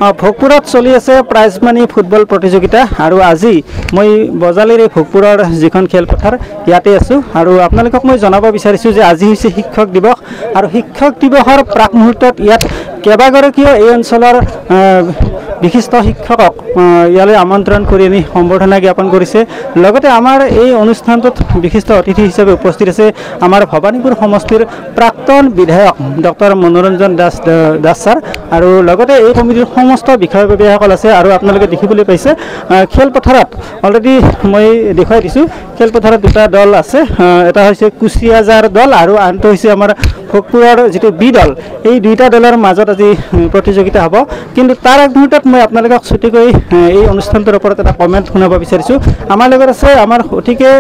ভোগপুৰত চলি আছে prize money football প্ৰতিযোগিতা আৰু আজি মই বজালিৰ এই ভোগপুৰৰ যিখন খেলপথাৰ ইয়াতে আছোঁ আৰু আপোনালোকক মই জনাব বিচাৰিছোঁ যে আজি হৈছে শিক্ষক দিৱস আৰু শিক্ষক দিৱসৰ প্ৰাক মুহূৰ্তত ইয়াত কেইবাগৰাকীও এই অঞ্চলৰ বিশিষ্ট শিক্ষকক ইয়ালৈ আমন্ত্ৰণ কৰি আনি সম্বৰ্ধনা জ্ঞাপন কৰিছে। লগতে আমাৰ এই অনুষ্ঠানটোত বিশিষ্ট অতিথি হিচাপে উপস্থিত আছে আমাৰ ভবানীপুৰ সমষ্টিৰ প্ৰাক্তন বিধায়ক ডক্টৰ মনোৰঞ্জন দাস ছাৰ আৰু লগতে এই কমিটিৰ সমস্ত বিষয়ববীয়াসকল আছে আৰু আপোনালোকে দেখিবলৈ পাইছে খেলপথাৰত অলৰেডি মই দেখুৱাই দিছোঁ খেলপথাৰত দুটা দল আছে, এটা হৈছে কুচিয়াজাৰ দল আৰু আনটো হৈছে আমাৰ ভোগপুৰৰ যিটো বি দল। এই দুইটা দলৰ মাজত আজি প্ৰতিযোগিতা হ'ব, কিন্তু তাৰ আগ মুহূৰ্তত মই আপোনালোকক ছুটিকৈ এই অনুষ্ঠানটোৰ ওপৰত এটা কমেণ্ট শুনাব বিচাৰিছোঁ। আমাৰ লগত আছে আমাৰ অতিকে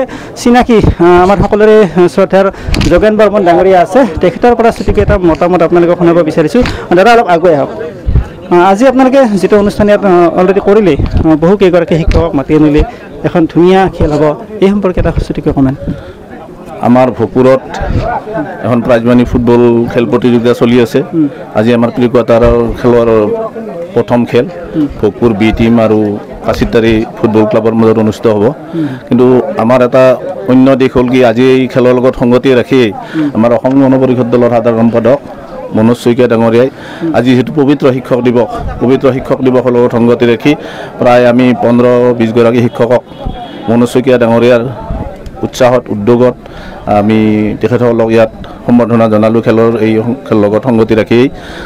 চিনাকি আমাৰ সকলোৰে শ্ৰদ্ধাৰ যোগেন বৰ্মন ডাঙৰীয়া আছে, তেখেতৰ পৰা ছুটিকৈ এটা মতামত আপোনালোকক শুনাব বিচাৰিছোঁ। দাদা অলপ আগুৱাই আহক। আজি আপোনালোকে যিটো অনুষ্ঠান ইয়াত অলৰেডি কৰিলেই, বহু কেইগৰাকী শিক্ষকক মাতি আনিলে, এখন ধুনীয়া খেল হ'ব, এই সম্পৰ্কে এটা ছুটিকৈ কমেণ্ট। আমাৰ ভোগপুৰত এখন প্ৰাইজমানি ফুটবল খেল প্ৰতিযোগিতা চলি আছে। আজি আমাৰ প্ৰি কোৱাৰ্টাৰৰ খেলৰ প্ৰথম খেল ভোগপুৰ বি টিম আৰু কাচিতাৰী ফুটবল ক্লাবৰ মাজত অনুষ্ঠিত হ'ব। কিন্তু আমাৰ এটা অন্য দিশ হ'ল কি, আজি এই খেলৰ লগত সংগতি ৰাখি আমাৰ অসম গণ পৰিষদ দলৰ সাধাৰণ সম্পাদক মনোজ শইকীয়া ডাঙৰীয়াই আজি যিহেতু পবিত্ৰ শিক্ষক দিৱসৰ লগত সংগতি ৰাখি প্ৰায় আমি 15-20 গৰাকী শিক্ষকক মনোজ শইকীয়া ডাঙৰীয়াৰ উৎসাহত উদ্যোগত আমি তেখেতসকলক ইয়াত সম্বৰ্ধনা জনালোঁ খেলৰ এই লগত সংগতি ৰাখি।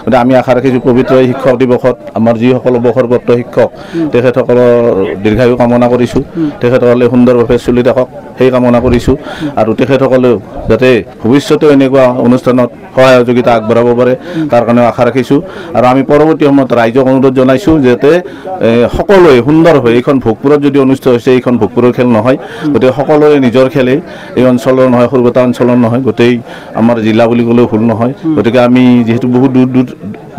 গতিকে আমি আশা ৰাখিছোঁ পবিত্ৰ শিক্ষক দিৱসত আমাৰ যিসকল অৱসৰপ্ৰাপ্ত শিক্ষক তেখেতসকলৰ দীৰ্ঘায়ু কামনা কৰিছোঁ, তেখেতসকলে সুন্দৰভাৱে চলি থাকক সেই কামনা কৰিছোঁ আৰু তেখেতসকলেও যাতে ভৱিষ্যতেও এনেকুৱা অনুষ্ঠানত সহায় সহযোগিতা আগবঢ়াব পাৰে তাৰ কাৰণেও আশা ৰাখিছোঁ। আৰু আমি পৰৱৰ্তী সময়ত ৰাইজক অনুৰোধ জনাইছোঁ যাতে সকলোৱে সুন্দৰভাৱে, এইখন ভোগপুৰত যদি অনুষ্ঠিত হৈছে এইখন ভোগপুৰৰ খেল নহয়, গতিকে সকলোৱে নিজৰ খেলেই, এই অঞ্চলৰ নহয়, সৰুবটা অঞ্চলৰ নহয়, গোটেই আমাৰ জিলা বুলি ক'লেও ভুল নহয়। গতিকে আমি যিহেতু বহুত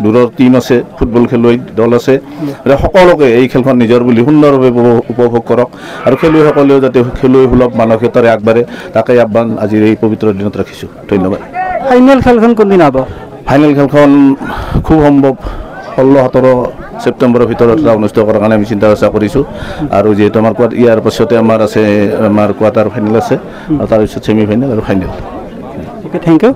দূৰৰ টীম আছে, ফুটবল খেলুৱৈ দল আছে, গতিকে সকলোকে এই খেলখন নিজৰ বুলি সুন্দৰভাৱে উপভোগ কৰক আৰু খেলুৱৈসকলেও যাতে খেলুৱৈ সুলভ মানসিকতাৰে আগবাঢ়ে তাকে আহ্বান আজিৰ এই পবিত্ৰ দিনত ৰাখিছোঁ। ধন্যবাদ। ফাইনেল খেলখন কোনদিন হ'ব? ফাইনেল খেলখন খুব সম্ভৱ 16-17 ছেপ্টেম্বৰৰ ভিতৰত অনুষ্ঠিত কৰাৰ কাৰণে আমি চিন্তা চৰ্চা কৰিছোঁ। আৰু যিহেতু আমাৰ ইয়াৰ পাছতে আমাৰ আছে আমাৰ কোৱাৰ্টাৰ ফাইনেল আছে আৰু তাৰপিছত ছেমি ফাইনেল আৰু final. Okay, thank you.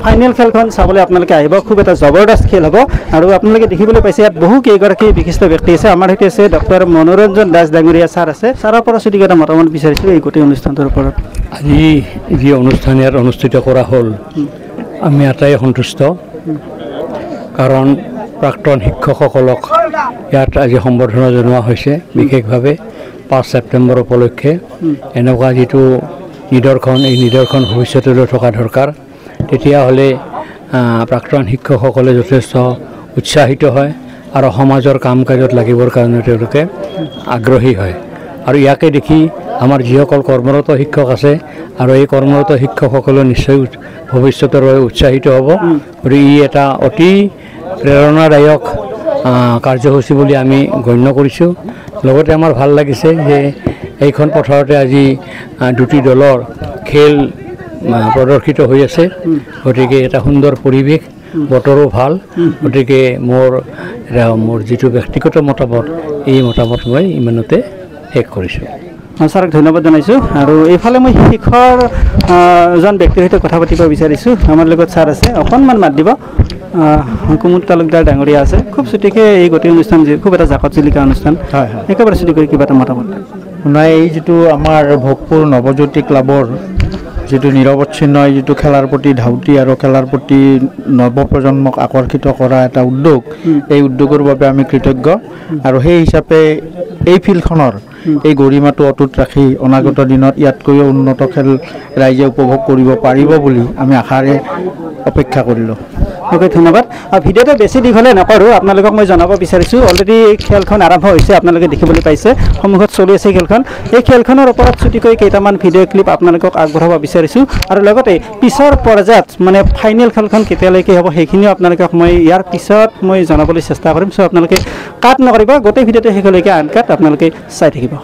Final খেলখন চাবলৈ আপোনালোকে আহিব, খুব এটা জবৰদস্ত খেল হ'ব আৰু আপোনালোকে দেখিবলৈ পাইছে ইয়াত বহু কেইগৰাকী বিশিষ্ট ব্যক্তি আছে। আমাৰ সৈতে আছে ডক্টৰ মনোৰঞ্জন দাস ডাঙৰীয়া ছাৰ আছে, ছাৰৰ পৰা ছুটি এটা মতামত বিচাৰিছোঁ এই গোটেই অনুষ্ঠানটোৰ ওপৰত। আজি যি অনুষ্ঠান ইয়াত অনুষ্ঠিত কৰা হ'ল আমি আটাই সন্তুষ্ট, কাৰণ প্ৰাক্তন শিক্ষকসকলক ইয়াত আজি সম্বৰ্ধনা জনোৱা হৈছে বিশেষভাৱে 5 ছেপ্টেম্বৰ উপলক্ষে। এনেকুৱা যিটো নিদৰ্শন, এই নিদৰ্শন ভৱিষ্যতলৈ থকা দৰকাৰ, তেতিয়াহ'লে প্ৰাক্তন শিক্ষকসকলে যথেষ্ট উৎসাহিত হয় আৰু সমাজৰ কাম কাজত লাগিবৰ কাৰণে তেওঁলোকে আগ্ৰহী হয়। আৰু ইয়াকে দেখি আমাৰ যিসকল কৰ্মৰত শিক্ষক আছে আৰু এই কৰ্মৰত শিক্ষকসকলে নিশ্চয় ভৱিষ্যতৰ বাবে উৎসাহিত হ'ব। গতিকে ই এটা অতি প্ৰেৰণাদায়ক কাৰ্যসূচী বুলি আমি গণ্য কৰিছোঁ। লগতে আমাৰ ভাল লাগিছে যে এইখন পথাৰতে আজি দুটি দলৰ খেল প্ৰদৰ্শিত হৈ আছে। গতিকে এটা সুন্দৰ পৰিৱেশ, বতৰো ভাল। গতিকে মোৰ যিটো ব্যক্তিগত মতামত, এই মতামত মই ইমানতে শেষ কৰিছোঁ। ছাৰক ধন্যবাদ জনাইছোঁ। আৰু এইফালে মই শিক্ষকৰ এজন ব্যক্তিৰ সৈতে কথা পাতিব বিচাৰিছোঁ। আমাৰ লগত ছাৰ আছে, অকণমান মাত দিব। কুমুদ তালুকদাৰ ডাঙৰীয়া আছে। খুব ছুটিকৈ এই গোটেই অনুষ্ঠান খুব এটা জাকত জিলিকা অনুষ্ঠান, একেবাৰে ছুটিকৈ কিবা এটা মতামত। নাই, এই যিটো আমাৰ ভোগপুৰ নৱজ্যোতি ক্লাবৰ যিটো নিৰৱচ্ছিন্ন যিটো খেলাৰ প্ৰতি ধাউতি আৰু খেলাৰ প্ৰতি নৱপ্ৰজন্মক আকৰ্ষিত কৰা এটা উদ্যোগ, এই উদ্যোগৰ বাবে আমি কৃতজ্ঞ। আৰু সেই হিচাপে এই ফিল্ডখনৰ এই গৰিমাটো অটুট ৰাখি অনাগত দিনত ইয়াতকৈও উন্নত খেল ৰাইজে উপভোগ কৰিব পাৰিব বুলি আমি আশাৰে অপেক্ষা কৰিলোঁ। অ'কে, ধন্যবাদ। ভিডিঅ'টো বেছি দীঘলে নকৰোঁ, আপোনালোকক মই জনাব বিচাৰিছোঁ অলৰেডি খেলখন আৰম্ভ হৈছে, আপোনালোকে দেখিবলৈ পাইছে সন্মুখত চলি আছে খেলখন। এই খেলখনৰ ওপৰত ছুটিকৈ কেইটামান ভিডিঅ' ক্লিপ আপোনালোকক আগবঢ়াব বিচাৰিছোঁ আৰু লগতে পিছৰ পৰ্যায়ত মানে ফাইনেল খেলখন কেতিয়ালৈকে হ'ব সেইখিনিও আপোনালোকক মই ইয়াৰ পিছত মই জনাবলৈ চেষ্টা কৰিম। চ' আপোনালোকে কাট নকৰিব, গোটেই ভিডিঅ'টো শেষলৈকে আনকাট আপোনালোকে চাই থাকিব।